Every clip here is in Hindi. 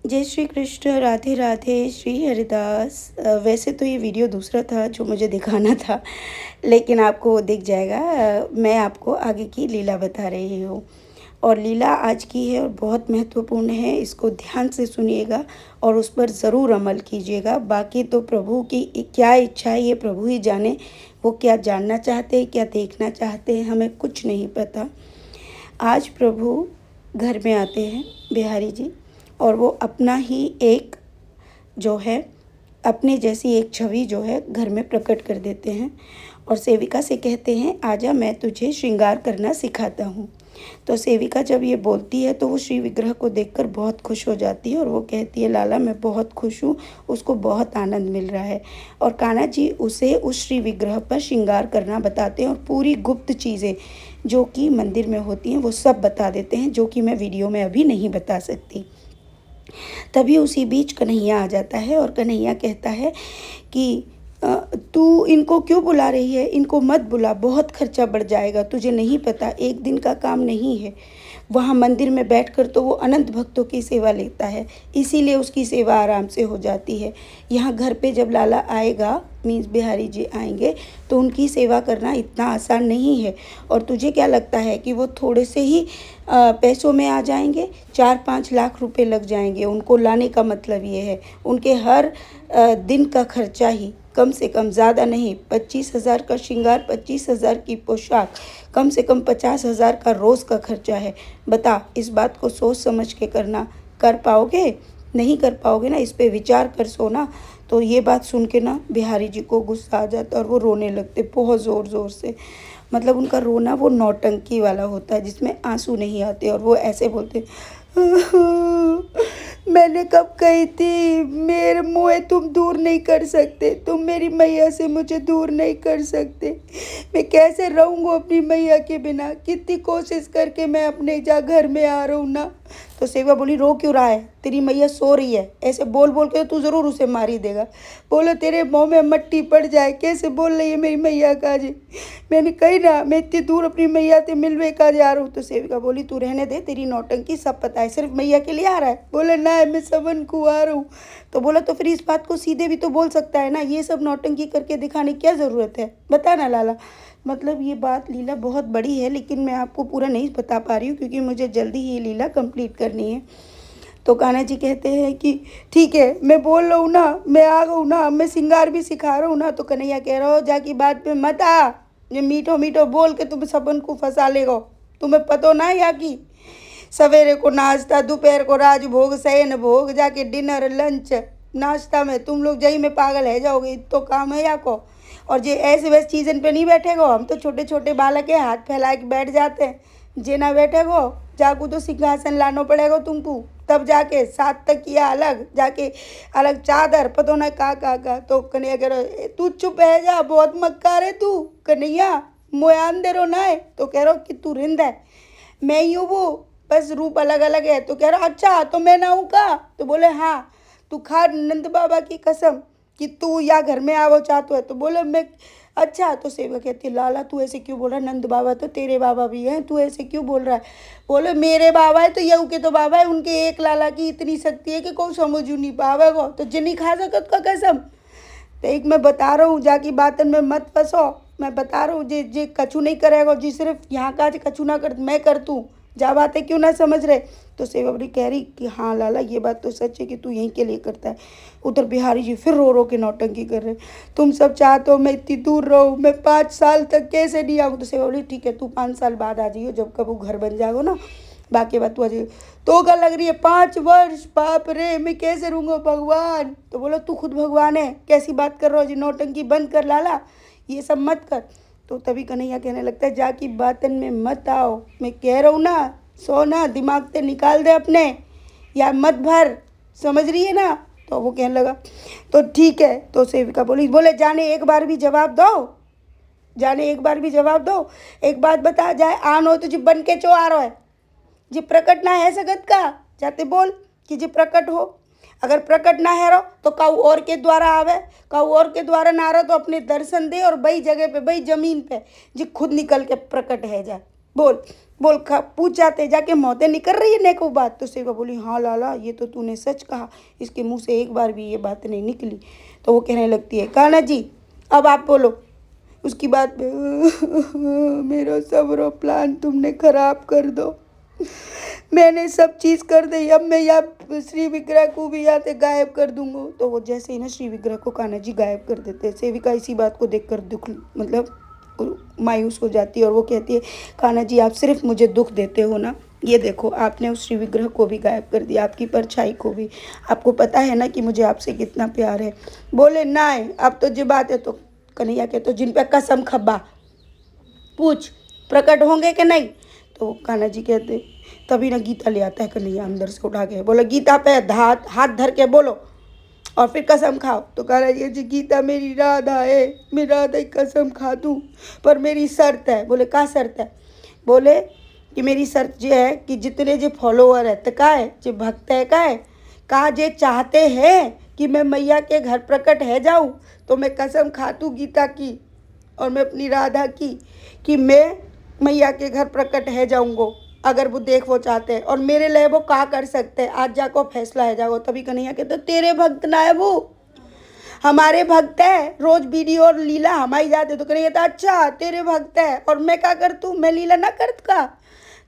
जय श्री कृष्ण, राधे राधे, श्री हरिदास। वैसे तो ये वीडियो दूसरा था जो मुझे दिखाना था, लेकिन आपको वो दिख जाएगा। मैं आपको आगे की लीला बता रही हूँ और लीला आज की है और बहुत महत्वपूर्ण है। इसको ध्यान से सुनिएगा और उस पर ज़रूर अमल कीजिएगा। बाकी तो प्रभु की क्या इच्छा है ये प्रभु ही जाने। वो क्या जानना चाहते हैं, क्या देखना चाहते हैं, हमें कुछ नहीं पता। आज प्रभु घर में आते हैं बिहारी जी, और वो अपना ही एक जो है अपने जैसी एक छवि जो है घर में प्रकट कर देते हैं और सेविका से कहते हैं, आजा मैं तुझे श्रृंगार करना सिखाता हूँ। तो सेविका जब ये बोलती है तो वो श्री विग्रह को देखकर बहुत खुश हो जाती है और वो कहती है, लाला मैं बहुत खुश हूँ, उसको बहुत आनंद मिल रहा है। और कान्हा जी उसे उस श्री विग्रह पर श्रृंगार करना बताते हैं और पूरी गुप्त चीज़ें जो कि मंदिर में होती हैं वो सब बता देते हैं, जो कि मैं वीडियो में अभी नहीं बता सकती। तभी उसी बीच कन्हैया आ जाता है और कन्हैया कहता है कि तू इनको क्यों बुला रही है, इनको मत बुला, बहुत खर्चा बढ़ जाएगा, तुझे नहीं पता एक दिन का काम नहीं है। वहाँ मंदिर में बैठकर तो वो अनंत भक्तों की सेवा लेता है, इसीलिए उसकी सेवा आराम से हो जाती है। यहाँ घर पे जब लाला आएगा, मीन्स बिहारी जी आएंगे, तो उनकी सेवा करना इतना आसान नहीं है। और तुझे क्या लगता है कि वो थोड़े से ही पैसों में आ जाएंगे? 4-5 लाख रुपए लग जाएंगे उनको लाने का। मतलब ये है उनके हर दिन का खर्चा ही कम से कम, ज़्यादा नहीं, 25,000 का श्रृंगार, 25,000 की पोशाक, कम से कम 50,000 का रोज़ का खर्चा है। बता, इस बात को सोच समझ के करना। कर पाओगे? नहीं कर पाओगे ना, इस पे विचार कर सोना। तो ये बात सुन के ना बिहारी जी को गुस्सा आ जाता है और वो रोने लगते बहुत ज़ोर ज़ोर से। मतलब उनका रोना वो नौटंकी वाला होता है जिसमें आंसू नहीं आते और वो ऐसे बोलते, मैंने कब कही थी मेरे मुँह तुम दूर नहीं कर सकते, तुम मेरी मैया से मुझे दूर नहीं कर सकते। मैं कैसे रहूँगा अपनी मैया के बिना? कितनी कोशिश करके मैं अपने घर में आ रहा हूँ ना। तो सेवा बोली, रो क्यों रहा है? तेरी मैया सो रही है। ऐसे बोल बोल के तू ज़रूर उसे मार ही देगा। बोलो तेरे मुँह में मट्टी पड़ जाए, कैसे बोल रही है मेरी मैया का जी? मैंने कही ना मैं इतनी दूर अपनी मैया से मिलवे का जा रहा हूँ। तो सेविका बोली, तू रहने दे, तेरी नौटंकी सब पता है, सिर्फ मैया के लिए आ रहा है। बोले ना मैं सबन को आ रहा हूँ। तो बोला तो फिर इस बात को सीधे भी तो बोल सकता है ना, ये सब नौटंकी करके दिखाने की क्या ज़रूरत है? बता ना लाला। मतलब ये बात लीला बहुत बड़ी है, लेकिन मैं आपको पूरा नहीं बता पा रही हूँ क्योंकि मुझे जल्दी ही ये लीला कंप्लीट करनी है। तो कान्हा जी कहते हैं कि ठीक है, मैं बोल रहा हूँ ना, मैं आ गई ना, मैं श्रृंगार भी सिखा रहा हूँ ना। तो कन्हैया कह रहा हो, जाकी बात में मत आ, ये मीठो मीठो बोल के तुम सबन को फंसा लेगो। तुम्हें पतो ना या कि सवेरे को नाश्ता, दोपहर को राजभोग, शयन भोग, जाके डिनर, लंच, नाश्ता में तुम लोग जई में पागल है जाओगे। तो काम है या को? और ये ऐसे वैसे चीज़न पे नहीं बैठेगो। हम तो छोटे छोटे बालक है, हाथ फैला के बैठ जाते हैं। जे ना बैठेगो, जाकू तो सिंहासन लाना पड़ेगा तुमको, तब जाके 7 तकिया अलग, जाके अलग चादर, पतो ना का। तो कन्हैया कह रहा, तू चुप है जा, बहुत मक्कार है तू कन्हैया, मोयान दे रो ना है। तो कह रहा कि तू रिंद है, मैं ही हूँ वो, बस रूप अलग अलग है। तो कह रहा अच्छा तो मैं ना हूँ का? तो बोले हाँ, तू खा नंद बाबा की कसम कि तू या घर में आवो चाहतो है। तो बोले मैं अच्छा। तो सेवा कहती है, लाला तू ऐसे क्यों बोल रहा है? नंद बाबा तो तेरे बाबा भी हैं, तू ऐसे क्यों बोल रहा है? बोले मेरे बाबा है तो यऊ के तो बाबा है, उनके एक लाला की इतनी शक्ति है कि कोई समझू नहीं पावेगो। तो जिन्नी खा सकत का कसम। तो एक मैं बता रहा हूँ, जाकी बातन में मत फंसो। मैं बता रहा हूँ जे जे कछु नहीं करेगा, जी सिर्फ यहाँ का कछु ना कर, मैं कर तू, जा बातें क्यों ना समझ रहे। तो सेवावरी कह रही कि हाँ लाला ये बात तो सच है कि तू यहीं के लिए करता है। उधर बिहारी जी फिर रो रो के नौटंकी कर रहे, तुम सब चाहते हो मैं इतनी दूर रहूँ, मैं 5 साल तक कैसे नहीं आऊँ? तो सेवावरी ठीक है, तू 5 साल बाद आ जाइयो, जब कब वो घर बन जाएगा ना, बाकी बात तू आ जाइए। तो क्या लग रही है 5 वर्ष, बाप रे मैं कैसे रहूँगा भगवान? तो बोलो तू खुद भगवान है, कैसी बात कर रहा हो जी? नौटंकी बंद कर लाला, ये सब मत कर। तो तभी कन्हैया कहने लगता है, जाकी बातन में मत आओ, मैं कह रहा हूँ ना, सोना दिमाग से निकाल दे अपने, या मत भर, समझ रही है ना? तो वो कहने लगा तो ठीक है। तो सेविका बोले जाने एक बार भी जवाब दो, जाने एक बार भी जवाब दो। एक बात बता, जाए आन हो तो जी बन के चो आ रहा है, जी प्रकट ना है सगत का, जाते बोल कि जी प्रकट हो। अगर प्रकट ना है रो तो काऊ और के द्वारा आवे, काऊ और के द्वारा ना रहो तो अपने दर्शन दे और बई जगह पे, बई जमीन पे जी खुद निकल के प्रकट है जाए। बोल बोल खा पूछ जाते जाके मौतें निकल रही है ने को बात। तो सेवा बोली हाँ लाला ये तो तूने सच कहा, इसके मुंह से एक बार भी ये बात नहीं निकली। तो वो कहने लगती है कान्हा जी अब आप बोलो। उसकी बात पे मेरा सबरो प्लान तुमने खराब कर दो, मैंने सब चीज़ कर दी, अब मैं यहाँ श्री विग्रह को भी यहाँ से गायब कर दूंगा। तो वो जैसे ही ना श्री विग्रह को कान्हा जी गायब कर देते हैं। सेविका इसी बात को देखकर दुख मतलब मायूस हो जाती है और वो कहती है कान्हा जी आप सिर्फ मुझे दुख देते हो ना, ये देखो आपने उस श्री विग्रह को भी गायब कर दिया, आपकी परछाई को भी, आपको पता है ना कि मुझे आपसे कितना प्यार है। बोले ना अब तो जो बात है तो कन्हैया के तो जिन पे कसम खब्बा पूछ प्रकट होंगे कि नहीं। तो कान्हा जी कहते तभी ना गीता ले आता है कन्हैया अंदर से उठा के, बोले गीता पे हाथ धर के बोलो और फिर कसम खाओ। तो कान्हा जी गीता मेरी राधा है, मैं राधा की कसम खा दूँ पर मेरी शर्त है। बोले क्या शर्त है। बोले कि मेरी शर्त ये है कि जितने जो फॉलोअर है तो का है जो भक्त है का जे चाहते हैं कि मैं मैया के घर प्रकट है जाऊँ तो मैं कसम खातू गीता की और मैं अपनी राधा की कि मैं मैया के घर प्रकट है जाऊँगो, अगर वो देख वो चाहते हैं और मेरे लिए वो क्या कर सकते हैं, आज जाको फैसला है जाओ। तभी कन्हैया कहते तेरे भक्त ना है वो हमारे भक्त है, रोज वीडियो और लीला हमारी जाते। तो कन्हैया कहता अच्छा तेरे भक्त है और मैं क्या कर तू मैं लीला ना करत का।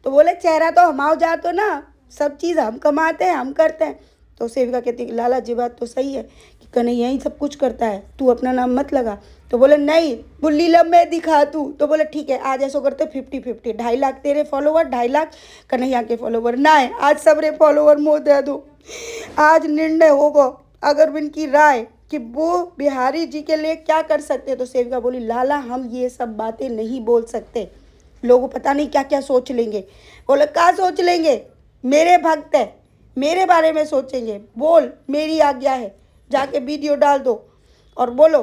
तो बोले चेहरा तो हमाओ जातो ना, सब चीज़ हम कमाते हैं हम करते हैं। तो सेविका कहती है लाला जी बात तो सही है कि कन्हैया ही सब कुछ करता है, तू अपना नाम मत लगा। तो बोले नहीं वो लीला मैं दिखा तू। तो बोले ठीक है आज ऐसा करते 50-50, 2.5 लाख तेरे फॉलोवर 2.5 लाख कन्हैया के फॉलोवर ना है, आज सबरे फॉलोवर मोह दे दो। आज निर्णय होगा अगर उनकी राय कि वो बिहारी जी के लिए क्या कर सकते हैं। तो सेविका बोली लाला हम ये सब बातें नहीं बोल सकते, लोग पता नहीं क्या क्या सोच लेंगे। बोले क्या सोच लेंगे, मेरे भक्त है मेरे बारे में सोचेंगे, बोल मेरी आज्ञा है, जाके वीडियो डाल दो और बोलो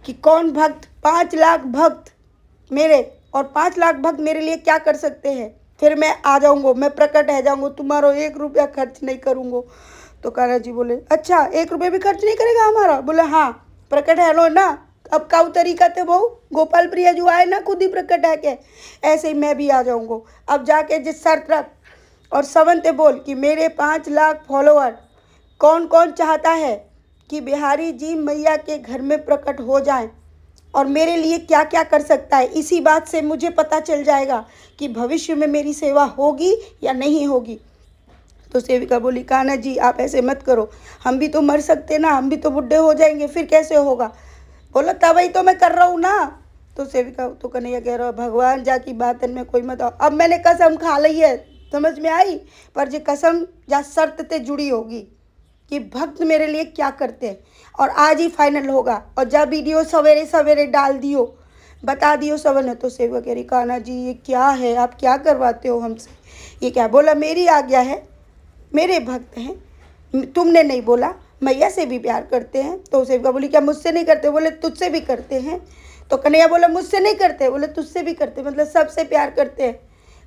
कि कौन भक्त 5 लाख भक्त मेरे और 5 लाख भक्त मेरे लिए क्या कर सकते हैं, फिर मैं आ जाऊँगा, मैं प्रकट है जाऊँगा, तुम्हारा 1 रुपया खर्च नहीं करूँगा। तो कान्हा जी बोले अच्छा 1 रुपया भी खर्च नहीं करेगा हमारा। बोले हाँ प्रकट है लो ना, अब का तरीका थे बहु गोपाल प्रिया जो आए ना खुद ही प्रकट है के, ऐसे ही मैं भी आ जाऊँगा। अब जाके जिस शर्त रख और सवंते बोल कि मेरे 5 लाख फॉलोअर कौन कौन चाहता है कि बिहारी जी मैया के घर में प्रकट हो जाएं और मेरे लिए क्या क्या कर सकता है। इसी बात से मुझे पता चल जाएगा कि भविष्य में मेरी सेवा होगी या नहीं होगी। तो सेविका बोली कान्हा जी आप ऐसे मत करो, हम भी तो मर सकते ना, हम भी तो बुढ़े हो जाएंगे, फिर कैसे होगा। बोलो तभी तो मैं कर रहा हूँ ना। तो सेविका तो कन्हैया कह रहा भगवान जा की बात में कोई मत आओ, अब मैंने कसम खा ली है समझ में आई, पर जो कसम या शर्त से जुड़ी होगी कि भक्त मेरे लिए क्या करते हैं और आज ही फाइनल होगा। और जब वीडियो सवेरे सवेरे डाल दियो बता दियो सबने। तो सेवक कह रही कान्हा जी ये क्या है, आप क्या करवाते हो हमसे, ये क्या। बोला मेरी आज्ञा है, मेरे भक्त हैं, तुमने नहीं बोला, मैया से भी प्यार करते हैं। तो सेवका बोली क्या मुझसे नहीं करते। बोले तुझसे भी करते हैं। तो कन्हैया बोला मुझसे नहीं करते। बोले तुझसे भी करते, मतलब सबसे प्यार करते हैं,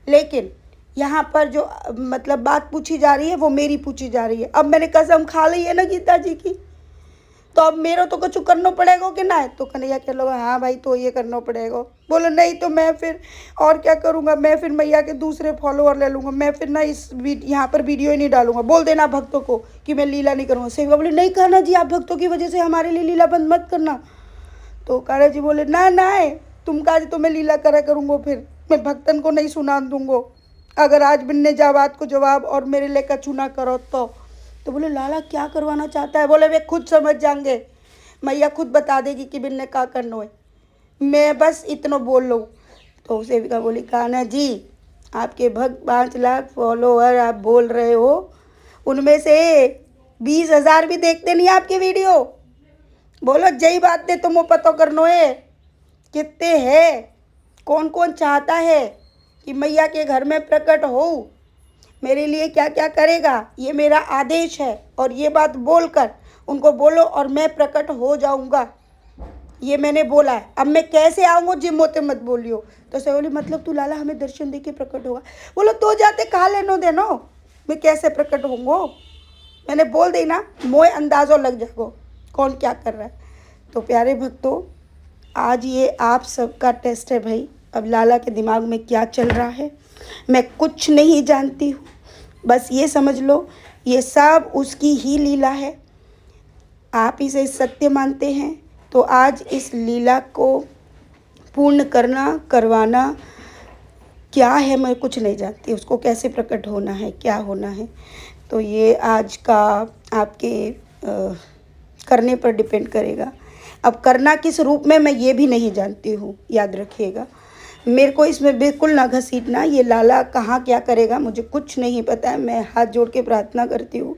लेकिन यहाँ पर जो मतलब बात पूछी जा रही है वो मेरी पूछी जा रही है। अब मैंने कसम खा ली है ना गीता जी की, तो अब मेरा तो कुछ करना पड़ेगा कि ना। तो कन्हैया कह लो हाँ भाई तो ये करना पड़ेगा। बोलो नहीं तो मैं फिर और क्या करूँगा, मैं फिर मैया के दूसरे फॉलोअर ले लूँगा, मैं फिर ना इस यहाँ पर वीडियो ही नहीं डालूंगा, बोल देना भक्तों को कि मैं लीला नहीं करूँगा। सेविका बोले नहीं कहना जी आप भक्तों की वजह से हमारे लिए लीला बंद मत करना। तो कान्हा जी बोले ना ना तुम का तो मैं लीला करा करूँगा, फिर मैं भक्तन को नहीं सुना दूँगा अगर आज बिन्ने जा बात को जवाब और मेरे लेकर चुना करो तो बोले लाला क्या करवाना चाहता है। बोले वे खुद समझ जाएंगे, मैया खुद बता देगी कि बिन्ने क्या करना है, मैं बस इतना बोल लूँ। तो सेविका बोली कान्हा जी आपके भक्त 5 लाख फॉलोअर आप बोल रहे हो, उनमें से 20,000 भी देखते नहीं आपकी वीडियो। बोलो जय बात दे तुम पता करनो है कितने है, कौन कौन चाहता है कि मैया के घर में प्रकट हो, मेरे लिए क्या क्या करेगा, ये मेरा आदेश है। और ये बात बोलकर उनको बोलो और मैं प्रकट हो जाऊंगा, ये मैंने बोला है। अब मैं कैसे आऊँगा जिम मोते मत बोलियो। तो से बोली मतलब तू लाला हमें दर्शन दे के प्रकट होगा। बोलो तो जाते कहा लेनो देनो, मैं कैसे प्रकट होंगो, मैंने बोल दी ना, मोए अंदाज़ों लग जाएगो कौन क्या कर रहा है। तो प्यारे भक्तों आज ये आप सबका टेस्ट है भाई, अब लाला के दिमाग में क्या चल रहा है मैं कुछ नहीं जानती हूँ। बस ये समझ लो ये सब उसकी ही लीला है। आप इसे सत्य मानते हैं तो आज इस लीला को पूर्ण करना, करवाना क्या है मैं कुछ नहीं जानती, उसको कैसे प्रकट होना है, क्या होना है, तो ये आज का आपके करने पर डिपेंड करेगा। अब करना किस रूप में मैं ये भी नहीं जानती हूँ, याद रखिएगा। मेरे को इसमें बिल्कुल ना घसीटना, ये लाला कहाँ क्या करेगा मुझे कुछ नहीं पता है। मैं हाथ जोड़ के प्रार्थना करती हूँ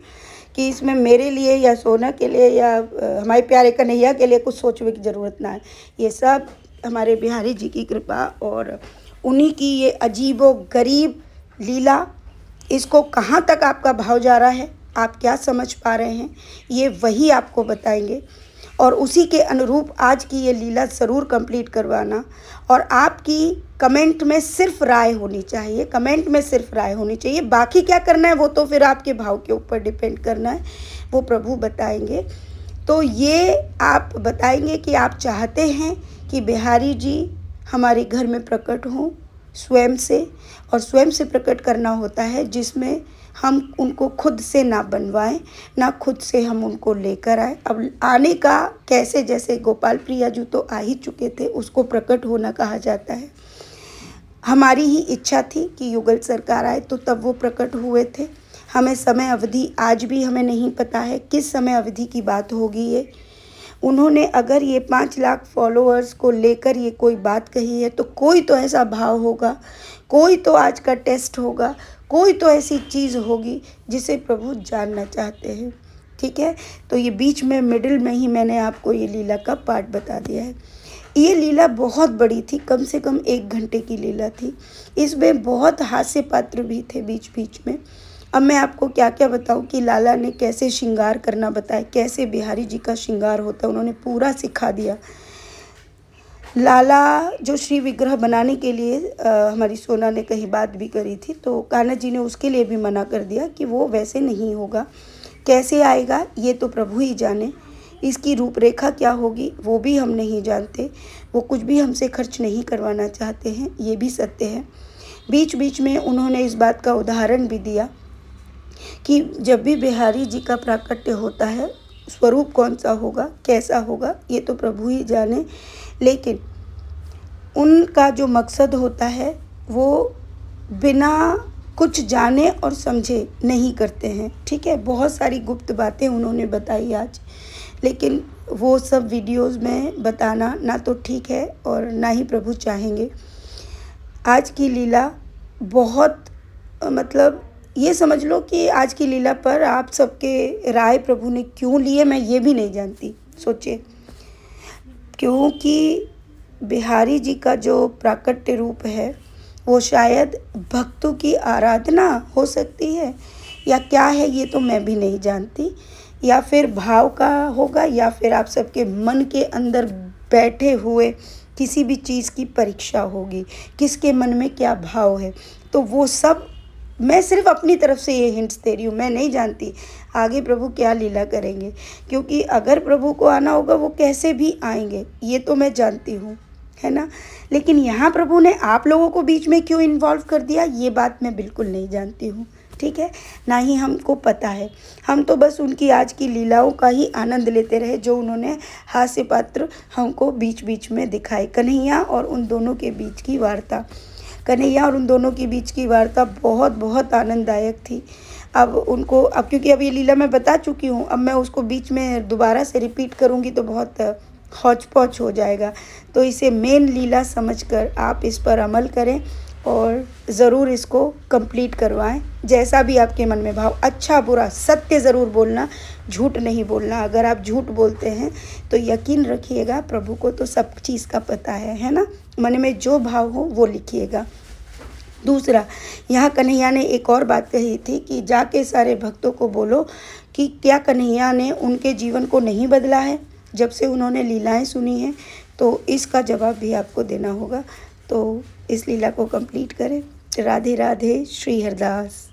कि इसमें मेरे लिए या सोना के लिए या हमारे प्यारे कन्हैया के लिए कुछ सोचने की ज़रूरत ना है। ये सब हमारे बिहारी जी की कृपा और उन्हीं की ये अजीबो गरीब लीला। इसको कहाँ तक आपका भाव जा रहा है, आप क्या समझ पा रहे हैं, ये वही आपको बताएंगे। और उसी के अनुरूप आज की ये लीला ज़रूर कंप्लीट करवाना। और आपकी कमेंट में सिर्फ राय होनी चाहिए, कमेंट में सिर्फ राय होनी चाहिए। बाकी क्या करना है वो तो फिर आपके भाव के ऊपर डिपेंड करना है, वो प्रभु बताएंगे। तो ये आप बताएंगे कि आप चाहते हैं कि बिहारी जी हमारे घर में प्रकट हों स्वयं से, और स्वयं से प्रकट करना होता है जिसमें हम उनको खुद से ना बनवाएं, ना खुद से हम उनको लेकर आए। अब आने का कैसे, जैसे गोपाल प्रिया जी तो आ ही चुके थे, उसको प्रकट होना कहा जाता है। हमारी ही इच्छा थी कि युगल सरकार आए तो तब वो प्रकट हुए थे। हमें समय अवधि आज भी हमें नहीं पता है किस समय अवधि की बात होगी ये। उन्होंने अगर ये 5 लाख फॉलोअर्स को लेकर ये कोई बात कही है तो कोई तो ऐसा भाव होगा, कोई तो आज का टेस्ट होगा, कोई तो ऐसी चीज़ होगी जिसे प्रभु जानना चाहते हैं। ठीक है, तो ये बीच में मिडिल में ही मैंने आपको ये लीला का पार्ट बता दिया है। ये लीला बहुत बड़ी थी, कम से कम 1 घंटे की लीला थी। इसमें बहुत हास्य पात्र भी थे बीच बीच में। अब मैं आपको क्या क्या बताऊं कि लाला ने कैसे श्रृंगार करना बताया, कैसे बिहारी जी का श्रृंगार होता है, उन्होंने पूरा सिखा दिया। लाला जो श्री विग्रह बनाने के लिए हमारी सोना ने कहीं बात भी करी थी, तो कान्हा जी ने उसके लिए भी मना कर दिया कि वो वैसे नहीं होगा। कैसे आएगा ये तो प्रभु ही जाने, इसकी रूपरेखा क्या होगी वो भी हम नहीं जानते। वो कुछ भी हमसे खर्च नहीं करवाना चाहते हैं, ये भी सत्य है। बीच बीच में उन्होंने इस बात का उदाहरण भी दिया कि जब भी बिहारी जी का प्राकट्य होता है स्वरूप कौन सा होगा, कैसा होगा, ये तो प्रभु ही जाने। लेकिन उनका जो मकसद होता है वो बिना कुछ जाने और समझे नहीं करते हैं। ठीक है, बहुत सारी गुप्त बातें उन्होंने बताई आज, लेकिन वो सब वीडियोस में बताना ना तो ठीक है और ना ही प्रभु चाहेंगे। आज की लीला बहुत मतलब ये समझ लो कि आज की लीला पर आप सबके राय प्रभु ने क्यों लिए मैं ये भी नहीं जानती। सोचिए, क्योंकि बिहारी जी का जो प्राकट्य रूप है वो शायद भक्तों की आराधना हो सकती है या क्या है ये तो मैं भी नहीं जानती, या फिर भाव का होगा, या फिर आप सबके मन के अंदर बैठे हुए किसी भी चीज़ की परीक्षा होगी, किसके मन में क्या भाव है। तो वो सब मैं सिर्फ अपनी तरफ से ये हिंट्स दे रही हूँ, मैं नहीं जानती आगे प्रभु क्या लीला करेंगे। क्योंकि अगर प्रभु को आना होगा वो कैसे भी आएंगे ये तो मैं जानती हूँ, है ना। लेकिन यहाँ प्रभु ने आप लोगों को बीच में क्यों इन्वॉल्व कर दिया ये बात मैं बिल्कुल नहीं जानती हूँ। ठीक है, ना ही हमको पता है। हम तो बस उनकी आज की लीलाओं का ही आनंद लेते रहे जो उन्होंने हास्य पात्र हमको बीच बीच में दिखाए। कन्हैया और उन दोनों के बीच की वार्ता, कन्हैया और उन दोनों के बीच की वार्ता बहुत बहुत आनंददायक थी। अब उनको, अब क्योंकि अब ये लीला मैं बता चुकी हूँ, अब मैं उसको बीच में दोबारा से रिपीट करूँगी तो बहुत हौच पौच हो जाएगा। तो इसे मेन लीला समझकर आप इस पर अमल करें और ज़रूर इसको कंप्लीट करवाएं। जैसा भी आपके मन में भाव, अच्छा बुरा सत्य ज़रूर बोलना, झूठ नहीं बोलना। अगर आप झूठ बोलते हैं तो यकीन रखिएगा प्रभु को तो सब चीज़ का पता है ना। मन में जो भाव हो वो लिखिएगा। दूसरा, यहाँ कन्हैया ने एक और बात कही थी कि जाके सारे भक्तों को बोलो कि क्या कन्हैया ने उनके जीवन को नहीं बदला है जब से उन्होंने लीलाएं सुनी हैं। तो इसका जवाब भी आपको देना होगा। तो इस लीला को कंप्लीट करें। राधे राधे, श्री हरदास।